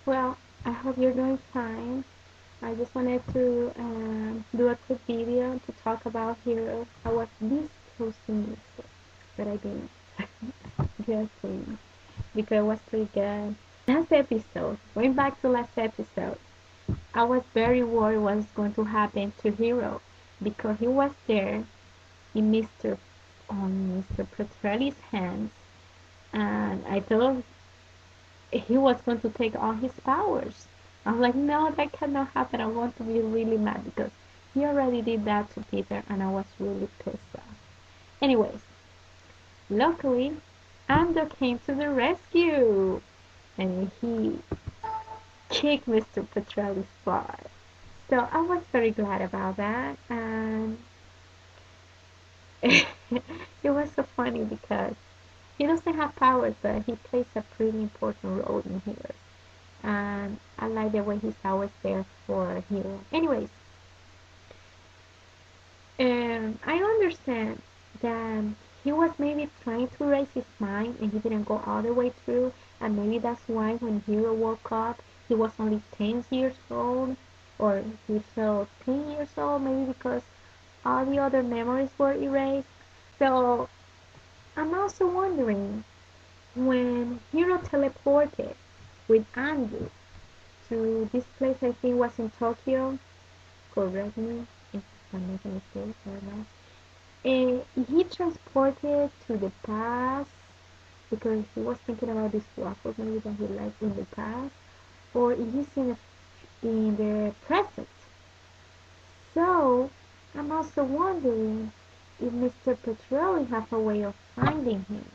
Well, I hope you're doing fine. I just wanted to do a quick video to talk about heroes. I was this close to music, but I didn't. Just kidding, because it was pretty good. Last episode, going back to last episode, I was very worried what was going to happen to Hero because he was there in Mr. Petrelli's hands, and I thought he was going to take all his powers. I was like, no, that cannot happen. I'm going to be really mad because he already did that to Peter, and I was really pissed off. Anyways, luckily, Andor came to the rescue, and he kicked Mr. Petrelli's butt. So I was very glad about that, and it was so funny because he doesn't have powers, but he plays a pretty important role in here. And I like the way he's always there for Hero. Anyways, I understand that he was maybe trying to raise his mind and he didn't go all the way through, and maybe that's why when Hero woke up, he was only 10 years old, or he felt 10 years old, maybe because all the other memories were erased. So I'm also wondering when Hero teleported with Andrew to this place, I think was in Tokyo. Correct me if I'm making a mistake or not. And he transported to the past because he was thinking about these waffles maybe that he liked in the past, or he's in the present. So I'm also wondering if Mr. Petrelli has a way of finding him.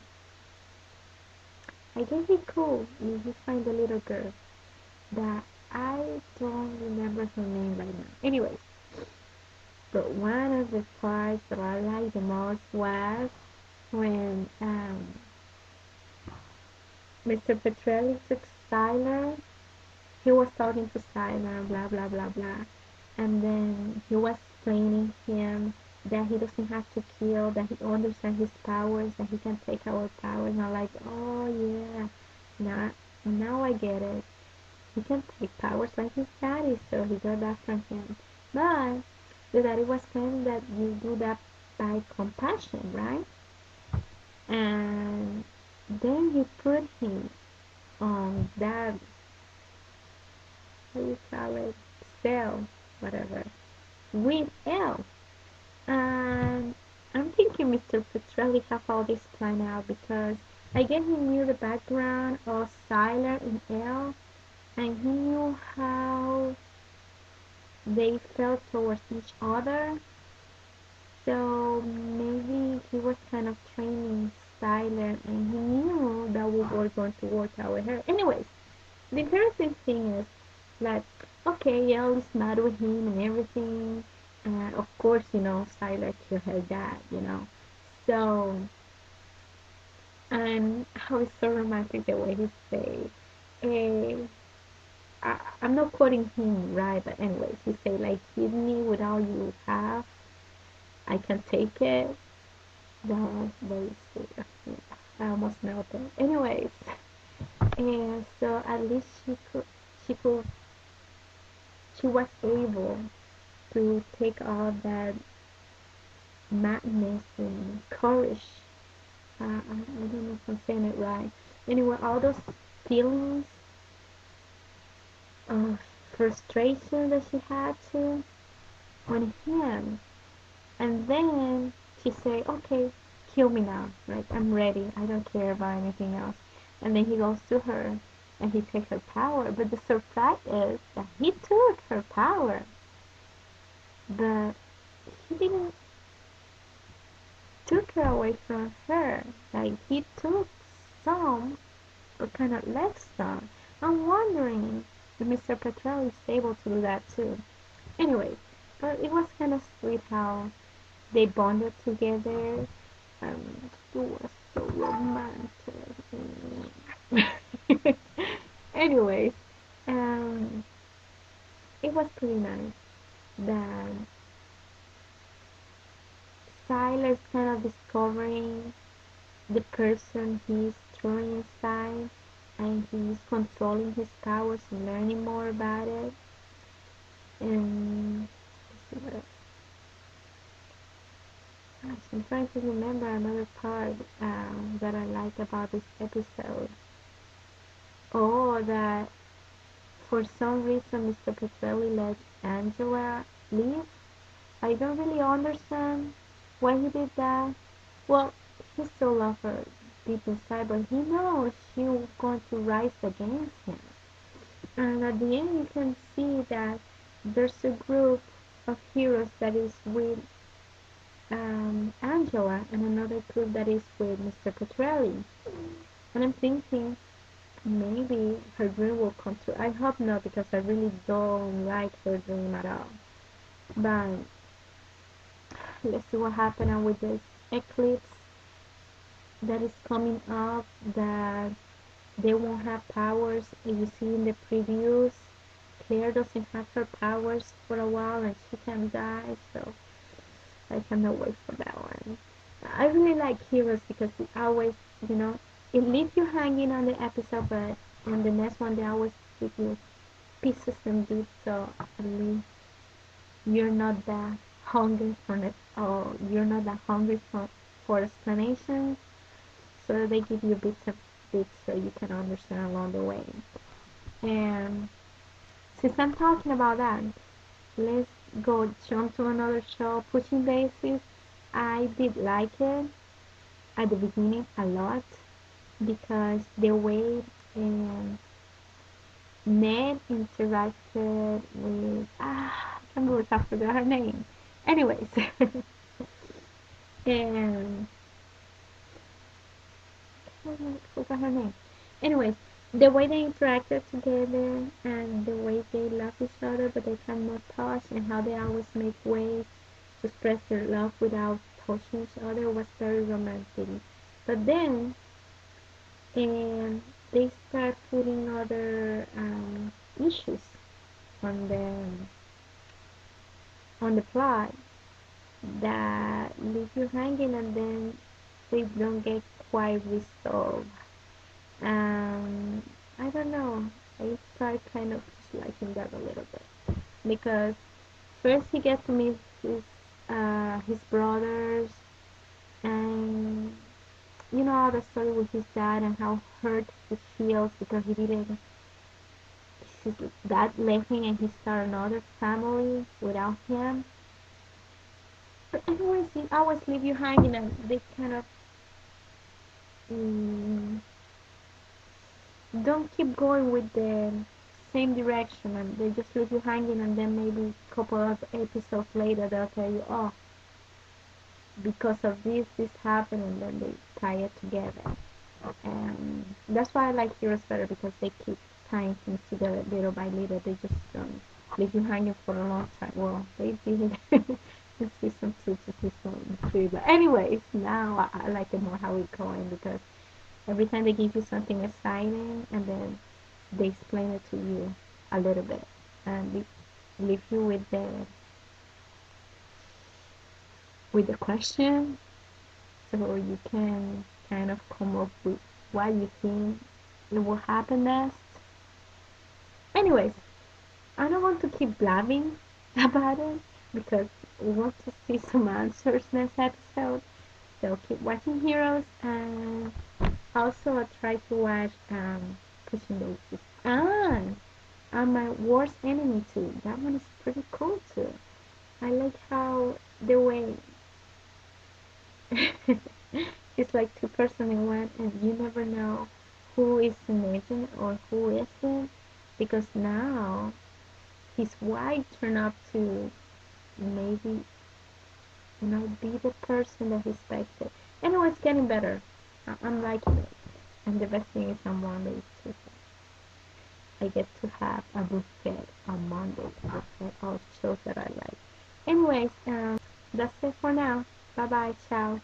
I guess he could if he find the little girl that I don't remember her name right now. Anyways, but one of the parts that I liked the most was when Mr. Petrelli took Styler. He was talking to Styler, blah blah blah blah, and then he was explaining him that he doesn't have to kill, that he understands his powers, that he can take our powers. And I'm like, oh yeah, now I get it. He can take powers like his daddy, so he got that from him. But the daddy was saying that you do that by compassion, right? And then you put him on that, how you call it, cell, whatever, with L. And I'm thinking Mr. Petrelli have all this planned out because I guess he knew the background of Siler and L, and he knew how they felt towards each other. So maybe he was kind of training Styler and he knew that we were going to work out with her. Anyways, the interesting thing is like, okay, Yale is mad with him and everything. And of course, Styler killed her dad. So, and how it's so romantic the way he says, eh, I'm not quoting him right, but anyways, he say like, hit me with all you have. I can take it. That was very sweet. I almost melted. Anyways, and so at least she could, she was able to take all that madness and courage. I don't know if I'm saying it right. Anyway, all those feelings of frustration that she had to on him. And then she say, okay, kill me now. Like, I'm ready. I don't care about anything else. And then he goes to her and he takes her power. But the surprise is that he took her power. But he didn't took her away from her. Like, he took some, but kind of left some. I'm wondering if Mr. Petrelli is able to do that too. Anyway, but it was kind of sweet how they bonded together. It was so romantic. Anyways, um, it was pretty nice that Silas kind of discovering the person he's truly inside, and he's controlling his powers and learning more about it. And let's see what else. Gosh, I'm trying to remember another part that I like about this episode. Oh, that for some reason Mr. Petrelli let Angela leave. I don't really understand why he did that. Well, he still loves her deep inside, but he knows she was going to rise against him. And at the end, you can see that there's a group of heroes that is with Angela and another group that is with Mr. Petrelli. And I'm thinking maybe her dream will come true. I hope not because I really don't like her dream at all. But let's see what happens with this eclipse that is coming up, that they won't have powers. You see in the previews, Claire doesn't have her powers for a while and she can die, so I cannot wait for that one. I really like Heroes because it always, you know, it leaves you hanging on the episode, but on the next one they always give you pieces and bits, so at least you're not that hungry for it, or you're not that hungry for explanations, so they give you bits of bits so you can understand along the way. And since I'm talking about that, let's go jump to another show, Pushing Daisies. I did like it at the beginning a lot because the way Ned interacted with I can't believe I forgot her name. Anyways, and I forgot her name. Anyways, the way they interacted together and the way they love each other but they cannot touch and how they always make ways to express their love without touching each other was very romantic. But then they start putting other issues on the plot that leave you hanging and then they don't get quite resolved. Um, I don't know. I start kind of disliking that a little bit because first he gets to meet his brothers, and you know the story with his dad and how hurt he feels because he didn't. His dad left him and he started another family without him. But anyways, he always leave you hanging, and they kind of mm, don't keep going with the same direction, and they just leave you hanging, and then maybe a couple of episodes later they'll tell you, oh, because of this happened, and then they tie it together. And that's why I like Heroes better because they keep tying things together little by little. They just don't leave you hanging for a long time. Well, they did in season 2 to season 3, but anyways, now I like it more how it's going because every time they give you something exciting and then they explain it to you a little bit and leave you with the question so you can kind of come up with what you think it will happen next. Anyways, I don't want to keep blabbing about it because we want to see some answers next episode. So keep watching Heroes, and also I try to watch Pushing Daisies. And my worst enemy too. That one is pretty cool too. I like how the way it's like two person in one, and you never know who is an agent or who isn't, because now his wife turned up to maybe be the person that he expected. Anyway, it's getting better. I'm liking it. And the best thing is on Mondays too. I get to have a buffet on Monday, a buffet of shows that I like. Anyways, that's it for now. Bye bye, ciao.